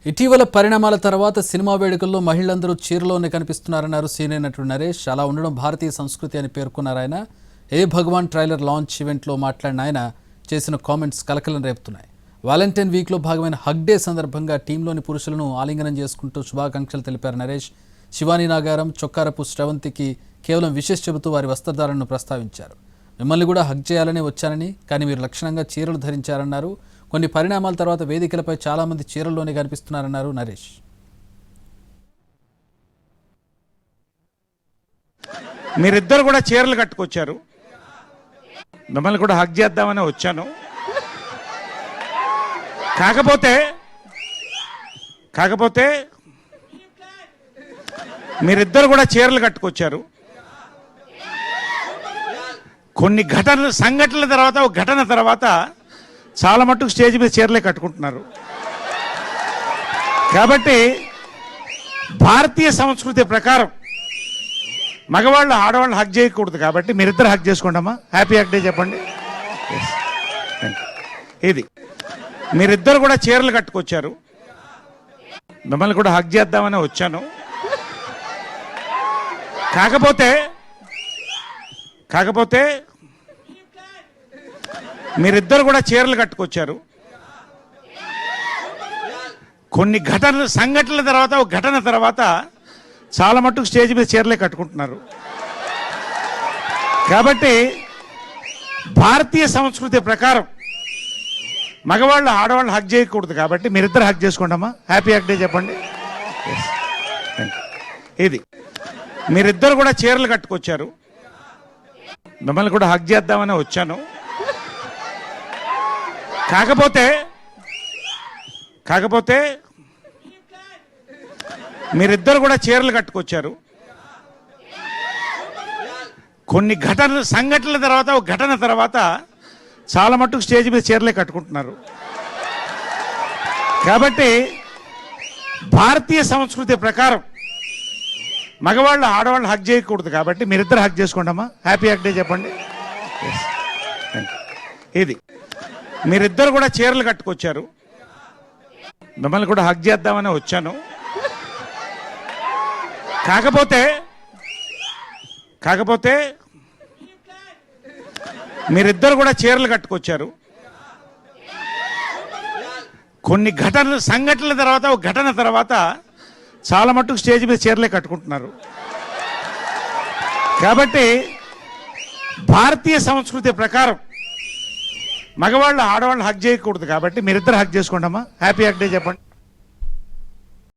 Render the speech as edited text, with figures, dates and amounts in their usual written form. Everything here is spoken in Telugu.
ఇటీవల పరిణామాల తర్వాత సినిమా వేడుకల్లో మహిళలందరూ చీరలోనే కనిపిస్తున్నారన్నారు సీనియర్ నటుడు నరేష్. అలా ఉండడం భారతీయ సంస్కృతి అని పేర్కొన్నారు ఆయన. ఏ భగవాన్ ట్రైలర్ లాంచ్ ఈవెంట్లో మాట్లాడిన ఆయన చేసిన కామెంట్స్ కలకలం రేపుతున్నాయి. వాలంటైన్ వీక్లో భాగమైన హగ్ డే సందర్భంగా టీంలోని పురుషులను ఆలింగనం చేసుకుంటూ శుభాకాంక్షలు తెలిపారు నరేష్. శివానీ నాగారం, చొక్కారపు శ్రవంతికి కేవలం విషెస్ చెబుతూ వారి వస్త్రధారణను ప్రస్తావించారు. మిమ్మల్ని కూడా హగ్ చేయాలనే వచ్చానని, కానీ మీరు లక్షణంగా చీరలు ధరించారన్నారు. కొన్ని పరిణామాల తర్వాత వేదికలపై చాలా మంది చీరల్లోనే కనిపిస్తున్నారన్నారు నరేష్. మీరిద్దరు కూడా చీరలు కట్టుకొచ్చారు, మిమ్మల్ని కూడా హగ్ చేద్దామని వచ్చాను. కాకపోతే మీరిద్దరు కూడా చీరలు కట్టుకొచ్చారు. కొన్ని సంఘటనల తర్వాత ఒక ఘటన తర్వాత చాలా మట్టుకు స్టేజ్ మీద చీరలే కట్టుకుంటున్నారు. కాబట్టి భారతీయ సంస్కృతి ప్రకారం మగవాళ్ళు ఆడవాళ్ళు హగ్ చేయకూడదు. కాబట్టి మీరిద్దరు హగ్ చేసుకోండి అమ్మా. హ్యాపీ హగ్ డే చెప్పండి. ఇది మీరిద్దరు కూడా చీరలు కట్టుకొచ్చారు, మిమ్మల్ని కూడా హగ్ చేద్దామని వచ్చాను. కాకపోతే మీరిద్దరు కూడా చీరలు కట్టుకొచ్చారు. కొన్ని సంఘటనల తర్వాత ఒక ఘటన తర్వాత చాలా మట్టుకు స్టేజ్ మీద చీరలే కట్టుకుంటున్నారు. కాబట్టి భారతీయ సంస్కృతి ప్రకారం మగవాళ్ళు ఆడవాళ్ళు హగ్ చేయకూడదు. కాబట్టి మీరిద్దరు హగ్ చేసుకోండి అమ్మా. హ్యాపీ హగ్ డే చెప్పండి. ఇది మీరిద్దరు కూడా చీరలు కట్టుకొచ్చారు, మిమ్మల్ని కూడా హగ్ చేద్దామని వచ్చాను. కాకపోతే మీరిద్దరు కూడా చీరలు కట్టుకొచ్చారు. కొన్ని సంఘటనల తర్వాత ఒక ఘటన తర్వాత చాలా మట్టుకు స్టేజ్ మీద చీరలే కట్టుకుంటున్నారు. కాబట్టి భారతీయ సంస్కృతి ప్రకారం మగవాళ్ళు ఆడవాళ్ళు హగ్ చేయకూడదు. కాబట్టి మీరిద్దరు హగ్ చేసుకోండి అమ్మా. హ్యాపీ హగ్ డే చెప్పండి. ఇది మీరిద్దరు కూడా చీరలు కట్టుకొచ్చారు, మిమ్మల్ని కూడా హగ్ చేద్దామని వచ్చాను. కాకపోతే మీరిద్దరు కూడా చీరలు కట్టుకొచ్చారు. కొన్ని సంఘటనల తర్వాత ఒక ఘటన తర్వాత చాలా మట్టుకు స్టేజ్ మీద చీరలే కట్టుకుంటున్నారు. కాబట్టి భారతీయ సంస్కృతి ప్రకారం మగవాళ్ళు ఆడవాళ్ళు హగ్ చేయకూడదు. కాబట్టి మీరిద్దరు హగ్ చేసుకోండి అమ్మా. హ్యాపీ హగ్ డే చెప్పండి.